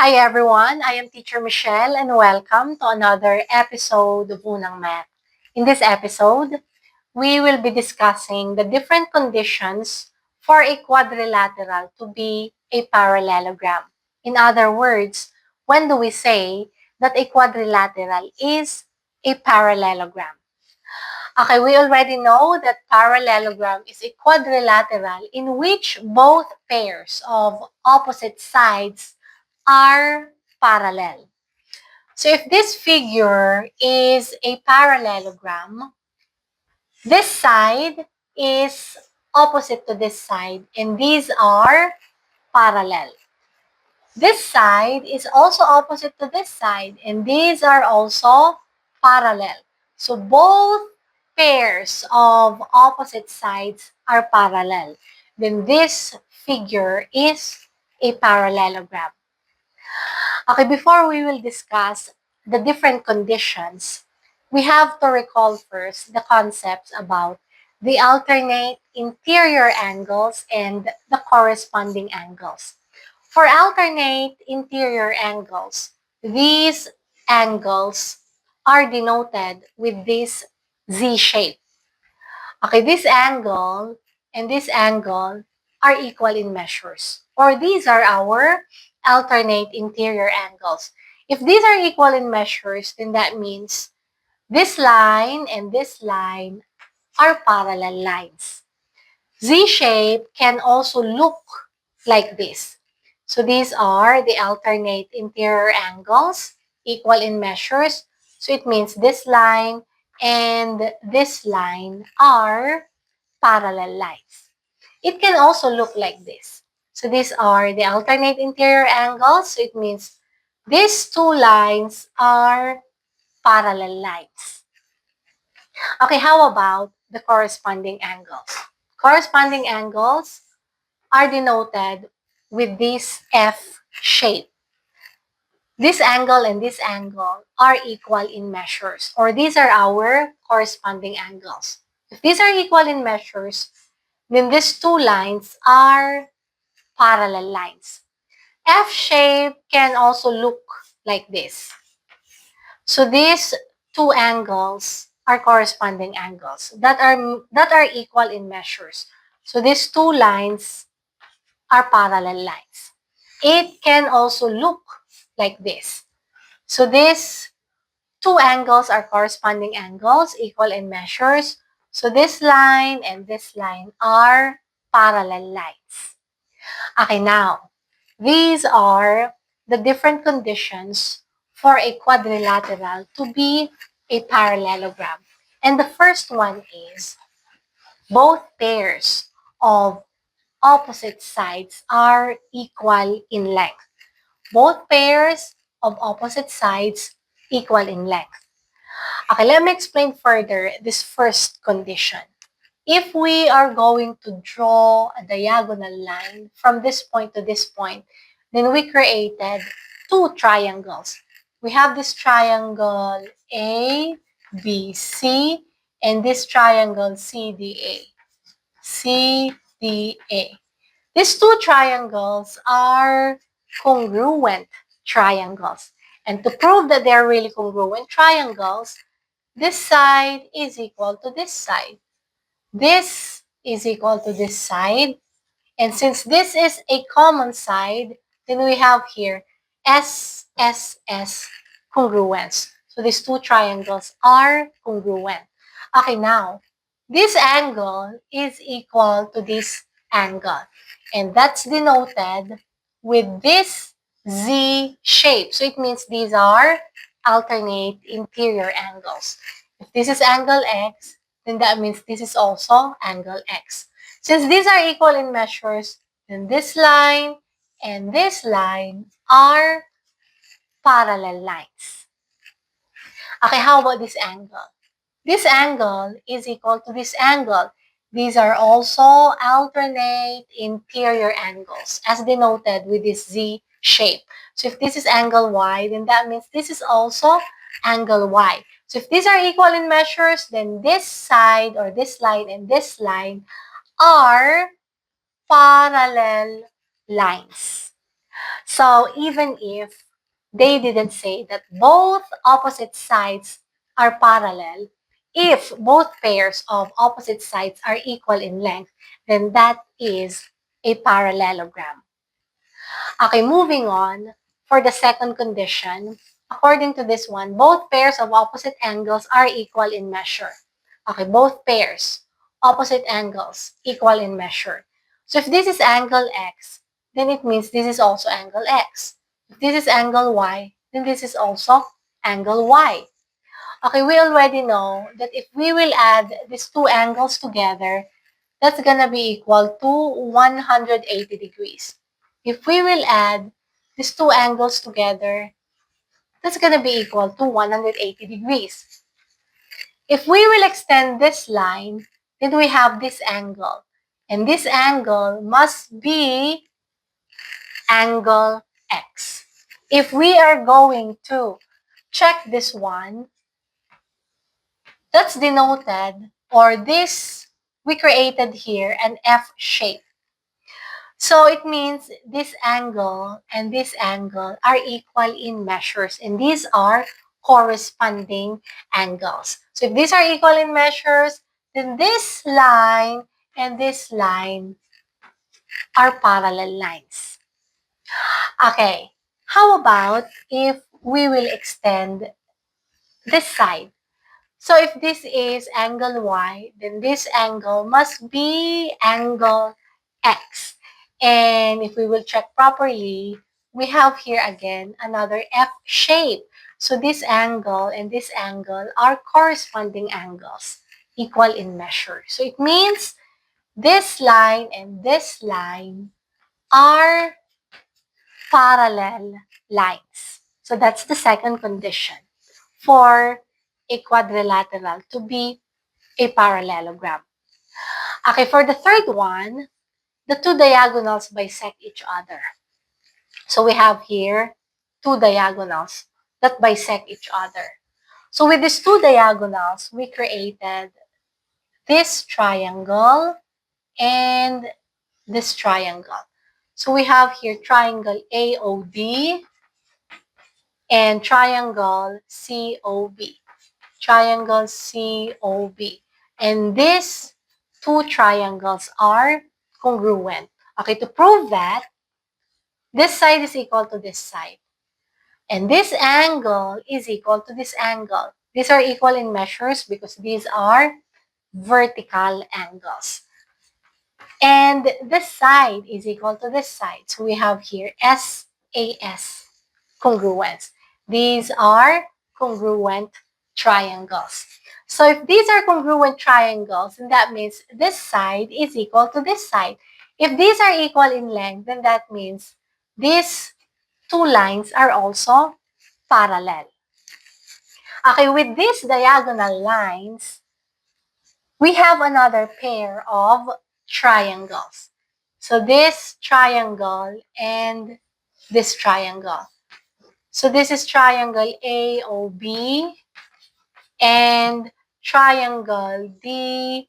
Hi everyone, I am Teacher Michelle and welcome to another episode of Unang Math. In this episode, we will be discussing the different conditions for a quadrilateral to be a parallelogram. In other words, when do we say that a quadrilateral is a parallelogram? Okay, we already know that parallelogram is a quadrilateral in which both pairs of opposite sides are parallel. So if this figure is a parallelogram, this side is opposite to this side, and these are parallel. This side is also opposite to this side, and these are also parallel. So both pairs of opposite sides are parallel. Then this figure is a parallelogram. Okay, before we will discuss the different conditions, we have to recall first the concepts about the alternate interior angles and the corresponding angles. For alternate interior angles, these angles are denoted with this Z shape. Okay, this angle and this angle are equal in measures, or these are our alternate interior angles. If these are equal in measures, then that means this line and this line are parallel lines. Z shape can also look like this. So these are the alternate interior angles, equal in measures. So it means this line and this line are parallel lines. It can also look like this. So these are the alternate interior angles. So it means these two lines are parallel lines. Okay, how about the corresponding angles? Corresponding angles are denoted with this F shape. This angle and this angle are equal in measures, or these are our corresponding angles. If these are equal in measures, then these two lines are parallel lines. F shape can also look like this. So these two angles are corresponding angles that are equal in measures. So these two lines are parallel lines. It can also look like this. So these two angles are corresponding angles, equal in measures. So this line and this line are parallel lines. Okay, now, these are the different conditions for a quadrilateral to be a parallelogram. And the first one is both pairs of opposite sides are equal in length. Both pairs of opposite sides equal in length. Okay, let me explain further this first condition. If we are going to draw a diagonal line from this point to this point, then we created two triangles. We have this triangle A, B, C, and this triangle CDA. CDA. These two triangles are congruent triangles. And to prove that they're really congruent triangles, this side is equal to this side. This is equal to this side. And since this is a common side, then we have here SSS congruence. So these two triangles are congruent. Okay, now, this angle is equal to this angle. And that's denoted with this Z shape. So it means these are alternate interior angles. If this is angle X, then that means this is also angle X. Since these are equal in measures, then this line and this line are parallel lines. Okay, how about this angle? This angle is equal to this angle. These are also alternate interior angles, as denoted with this Z shape. So if this is angle Y, then that means this is also angle Y. So if these are equal in measures, then this side or this line and this line are parallel lines. So even if they didn't say that both opposite sides are parallel, if both pairs of opposite sides are equal in length, then that is a parallelogram. Okay, moving on. For the second condition, according to this one, both pairs of opposite angles are equal in measure. Okay, both pairs, opposite angles, equal in measure. So if this is angle X, then it means this is also angle X. If this is angle Y, then this is also angle Y. Okay, we already know that if we will add these two angles together, that's gonna be equal to 180 degrees. If we will add these two angles together, that's gonna be equal to 180 degrees. If we will extend this line, then we have this angle. And this angle must be angle X. If we are going to check this one, that's denoted, or this, we created here an F shape. So it means this angle and this angle are equal in measures, and these are corresponding angles. So if these are equal in measures, then this line and this line are parallel lines. Okay, how about if we will extend this side? So if this is angle Y, then this angle must be angle X. And if we will check properly, we have here again another F shape. So this angle and this angle are corresponding angles, equal in measure. So it means this line and this line are parallel lines. So that's the second condition for a quadrilateral to be a parallelogram. Okay, for the third one, the two diagonals bisect each other. So we have here two diagonals that bisect each other. So with these two diagonals, we created this triangle and this triangle. So we have here triangle AOD and triangle COB. Triangle COB. And these two triangles are congruent. Okay, to prove that, this side is equal to this side. And this angle is equal to this angle. These are equal in measures because these are vertical angles. And this side is equal to this side. So we have here SAS, congruence. These are congruent triangles. So if these are congruent triangles, then that means this side is equal to this side. If these are equal in length, then that means these two lines are also parallel. Okay, with these diagonal lines, we have another pair of triangles. So this triangle and this triangle. So this is triangle AOB and triangle DOC.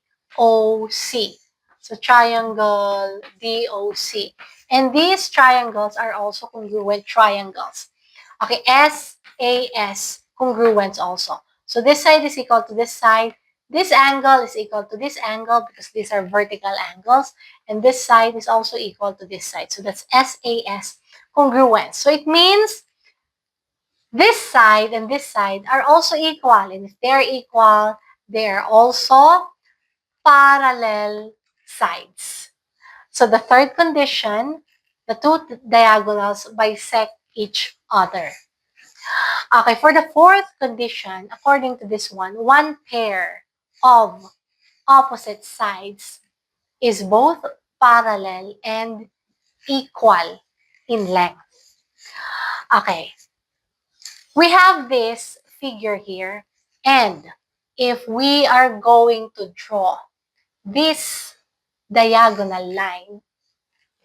So triangle DOC. And these triangles are also congruent triangles. Okay, SAS, congruence also. So this side is equal to this side. This angle is equal to this angle because these are vertical angles. And this side is also equal to this side. So that's SAS, congruence. So it means this side and this side are also equal. And if they're equal, they're also parallel sides. So the third condition, the two diagonals bisect each other. Okay, for the fourth condition, according to this one pair of opposite sides is both parallel and equal in length. Okay, we have this figure here, and if we are going to draw this diagonal line,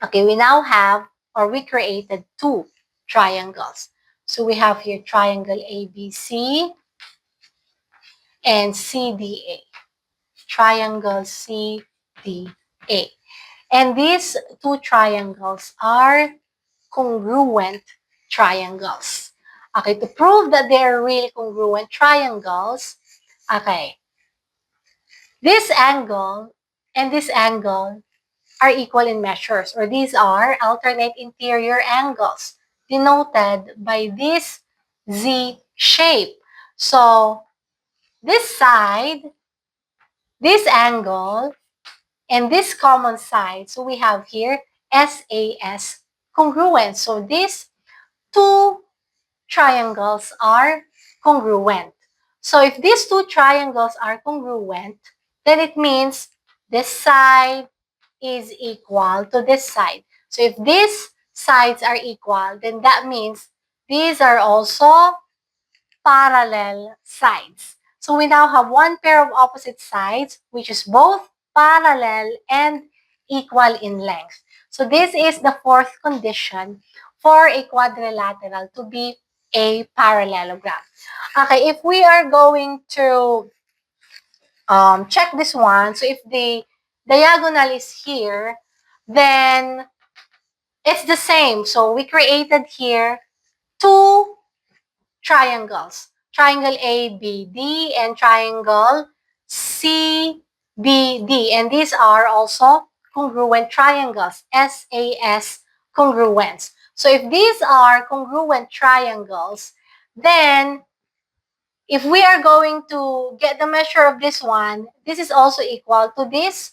okay, we now have, or we created two triangles. So we have here triangle ABC and CDA. Triangle CDA. And these two triangles are congruent triangles. Okay, to prove that they are really congruent triangles, okay, this angle and this angle are equal in measures, or these are alternate interior angles denoted by this Z shape. So this side, this angle, and this common side, so we have here SAS congruent. So these two triangles are congruent. So if these two triangles are congruent, then it means this side is equal to this side. So if these sides are equal, then that means these are also parallel sides. So we now have one pair of opposite sides, which is both parallel and equal in length. So this is the fourth condition for a quadrilateral to be a parallelogram. Okay, if we are going to check this one, so if the diagonal is here, then it's the same. So we created here two triangles. Triangle ABD and triangle CBD. And these are also congruent triangles, SAS congruents. So if these are congruent triangles, then if we are going to get the measure of this one, this is also equal to this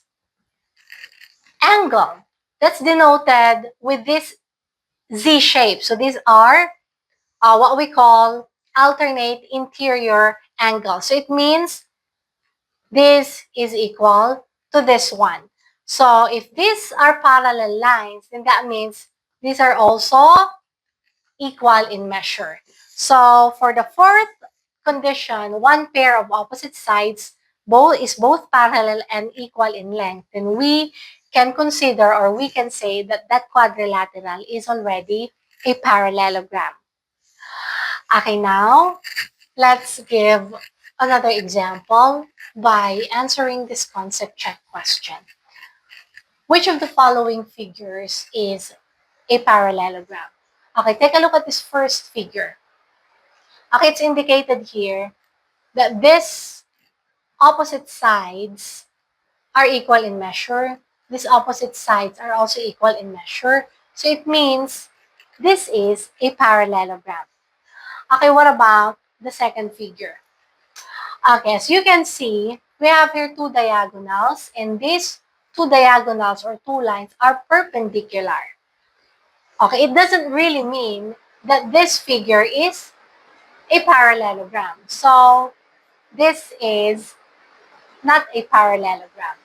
angle. That's denoted with this Z shape. So these are what we call alternate interior angles. So it means this is equal to this one. So if these are parallel lines, then that means these are also equal in measure. So for the fourth condition, one pair of opposite sides is both parallel and equal in length, then we can consider, or we can say that that quadrilateral is already a parallelogram. Okay, now let's give another example by answering this concept check question. Which of the following figures is a parallelogram? Okay, take a look at this first figure. Okay, it's indicated here that these opposite sides are equal in measure. These opposite sides are also equal in measure. So it means this is a parallelogram. Okay, what about the second figure? Okay, as you can see, we have here two diagonals, and these two diagonals or two lines are perpendicular. Okay, it doesn't really mean that this figure is a parallelogram. So, this is not a parallelogram.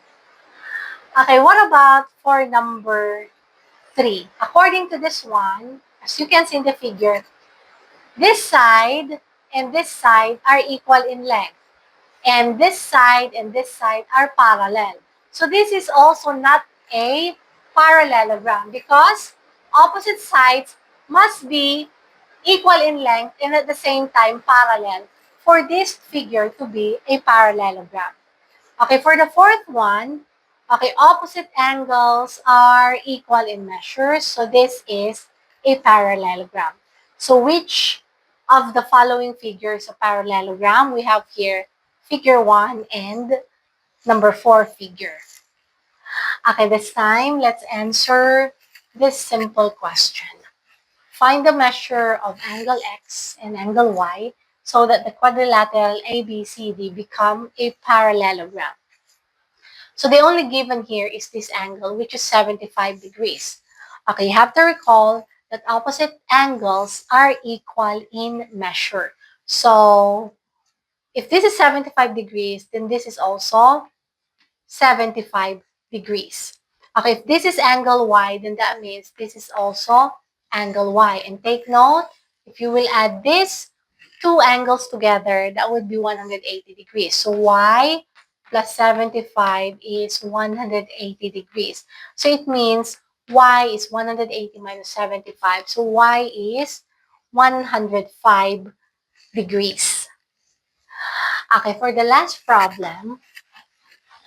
Okay, what about for number 3? According to this one, as you can see in the figure, this side and this side are equal in length. And this side and this side are parallel. So this is also not a parallelogram because opposite sides must be equal in length and at the same time parallel for this figure to be a parallelogram. Okay, for the fourth one, okay, opposite angles are equal in measure. So this is a parallelogram. So which of the following figures a parallelogram? We have here figure 1 and number 4 figure. Okay, this time, let's answer this simple question. Find the measure of angle X and angle Y so that the quadrilateral ABCD become a parallelogram. So the only given here is this angle, which is 75 degrees. Okay, you have to recall that opposite angles are equal in measure. So if this is 75 degrees, then this is also 75 degrees. Okay, if this is angle Y, then that means this is also angle Y. And take note, if you will add these two angles together, that would be 180 degrees. So Y plus 75 is 180 degrees. So it means Y is 180 minus 75. So Y is 105 degrees. Okay, for the last problem,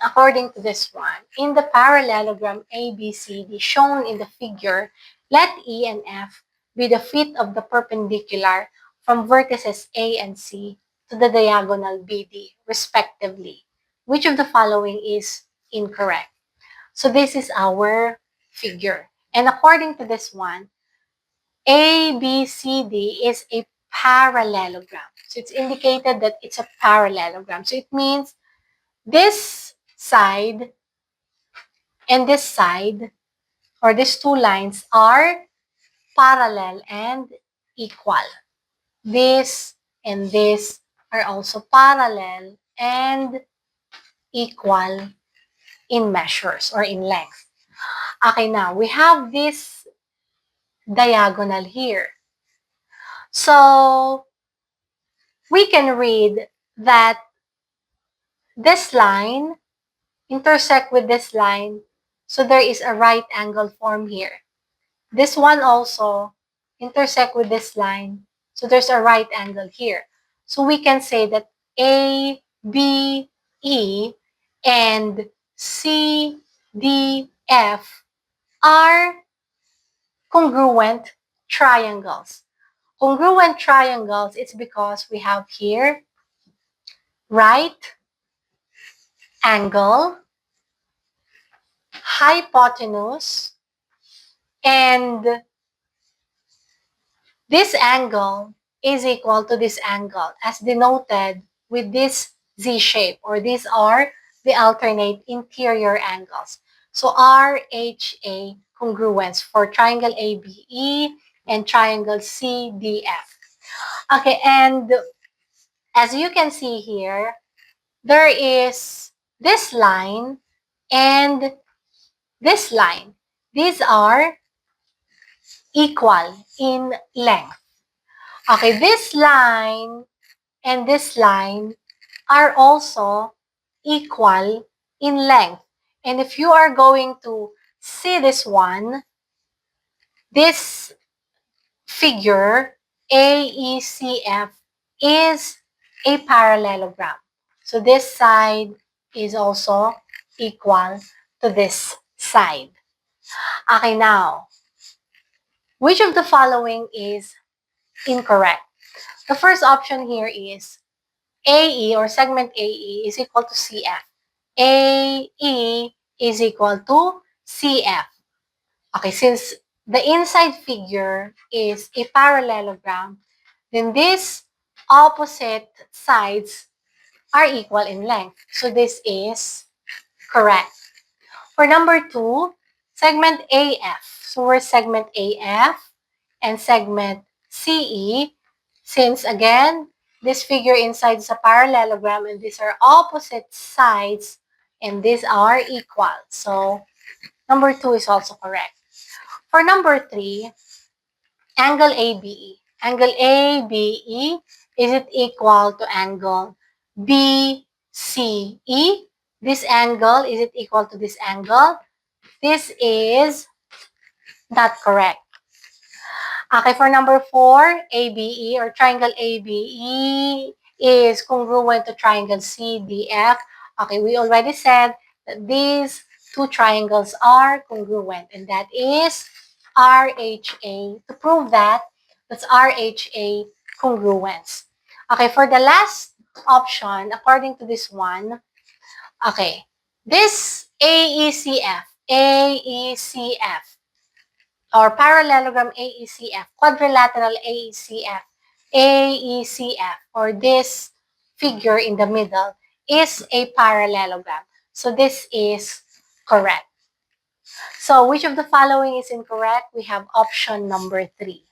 according to this one, in the parallelogram ABCD shown in the figure, Let E and F be the feet of the perpendicular from vertices A and C to the diagonal BD, respectively. Which of the following is incorrect? So this is our figure. And according to this one, ABCD is a parallelogram. So it's indicated that it's a parallelogram. So it means this side and this side, or these two lines, are parallel and equal. This and this are also parallel and equal in measures or in length. Okay, now we have this diagonal here. So we can read that this line intersect with this line, so there is a right angle form here. This one also intersect with this line, so there's a right angle here. So we can say that A, B, E, and C, D, F are congruent triangles. Congruent triangles, it's because we have here right angle, hypotenuse, and this angle is equal to this angle as denoted with this Z shape, or these are the alternate interior angles. So RHA congruence for triangle ABE and triangle CDF. Okay, and as you can see here, there is this line and this line. These are equal in length. Okay, this line and this line are also equal in length. And if you are going to see this one, this figure AECF is a parallelogram. So this side is also equal to this side. Okay, now, which of the following is incorrect? The first option here is AE, or segment AE, is equal to CF. AE is equal to CF. Okay, since the inside figure is a parallelogram, then these opposite sides are equal in length. So this is correct. For number 2, segment AF. So we're segment AF and segment CE. Since again, this figure inside is a parallelogram and these are opposite sides and these are equal. So number 2 is also correct. For number 3, angle ABE. Angle ABE, is it equal to angle BCE? This angle, is it equal to this angle? This is not correct. Okay, for number 4, ABE, or triangle ABE is congruent to triangle CDF. Okay, we already said that these two triangles are congruent, and that is RHA. To prove that, that's RHA congruence. Okay, for the last option, according to this one, okay, this AECF, or parallelogram AECF, quadrilateral AECF, or this figure in the middle is a parallelogram. So this is correct. So which of the following is incorrect? We have option number 3.